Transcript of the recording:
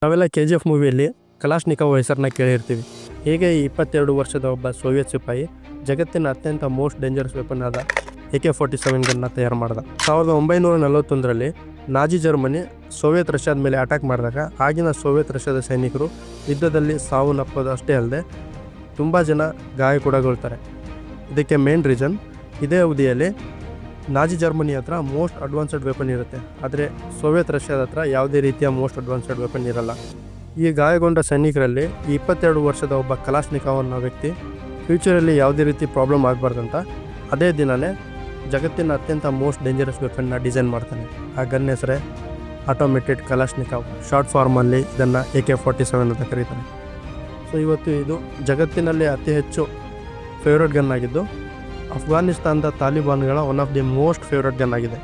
ನಾವೆಲ್ಲ KGF ಮೂವಿಯಲ್ಲಿ Kalashnikov ಹೆಸರನ್ನ ಕೇಳಿರ್ತೀವಿ. ಹೀಗೆ ಈ 22 ವರ್ಷದ ಒಬ್ಬ ಸೋವಿಯತ್ ಸಿಪಾಯಿ ಜಗತ್ತಿನ ಅತ್ಯಂತ ಮೋಸ್ಟ್ ಡೇಂಜರಸ್ ವೆಪನ್ ಆದ AK-47 ಗನ್ನ ತಯಾರು ಮಾಡಿದ. 1941ರಲ್ಲಿ ನಾಜಿ ಜರ್ಮನಿ ಸೋವಿಯತ್ ರಷ್ಯಾದ ಮೇಲೆ ಅಟ್ಯಾಕ್ ಮಾಡಿದಾಗ ಆಗಿನ ಸೋವಿಯತ್ ರಷ್ಯಾದ ಸೈನಿಕರು ಯುದ್ಧದಲ್ಲಿ ಸಾವನ್ನಪ್ಪೋದು ಅಷ್ಟೇ ಅಲ್ಲದೆ ತುಂಬ ಜನ ಗಾಯ ಕೂಡಗೊಳ್ತಾರೆ. ಇದಕ್ಕೆ ಮೇನ್ ರೀಸನ್ ಇದೇ ಅವಧಿಯಲ್ಲಿ ನಾಜಿ ಜರ್ಮನಿ ಹತ್ರ ಮೋಸ್ಟ್ ಅಡ್ವಾನ್ಸ್ಡ್ ವೆಪನ್ ಇರುತ್ತೆ, ಆದರೆ ಸೋವಿಯತ್ ರಷ್ಯಾದ ಹತ್ರ ಯಾವುದೇ ರೀತಿಯ ಮೋಸ್ಟ್ ಅಡ್ವಾನ್ಸ್ಡ್ ವೆಪನ್ ಇರಲ್ಲ. ಈ ಗಾಯಗೊಂಡ ಸೈನಿಕರಲ್ಲಿ ಈ 22 ವರ್ಷದ ಒಬ್ಬ ಕಲಾಶ್ನಿಕೋವ್ ಅನ್ನೋ ವ್ಯಕ್ತಿ ಫ್ಯೂಚರಲ್ಲಿ ಯಾವುದೇ ರೀತಿ ಪ್ರಾಬ್ಲಮ್ ಆಗಬಾರ್ದಂತ ಅದೇ ದಿನವೇ ಜಗತ್ತಿನ ಅತ್ಯಂತ ಮೋಸ್ಟ್ ಡೇಂಜರಸ್ ವೆಪನ್ನ ಡಿಸೈನ್ ಮಾಡ್ತಾನೆ. ಆ ಗನ್ ಹೆಸರೇ ಆಟೋಮೇಟೆಡ್ ಕಲಾಶ್ನಿಕೋವ್. ಶಾರ್ಟ್ ಫಾರ್ಮಲ್ಲಿ ಇದನ್ನು AK-47 ಅಂತ ಕರೀತಾರೆ. ಸೊ ಇವತ್ತು ಇದು ಜಗತ್ತಿನಲ್ಲಿ ಅತಿ ಹೆಚ್ಚು ಫೇವ್ರೇಟ್ ಗನ್ ಆಗಿದ್ದು ಅಫ್ಘಾನಿಸ್ತಾನದ ತಾಲಿಬಾನ್ಗಳ one of the most favourite gun ಆಗಿದೆ.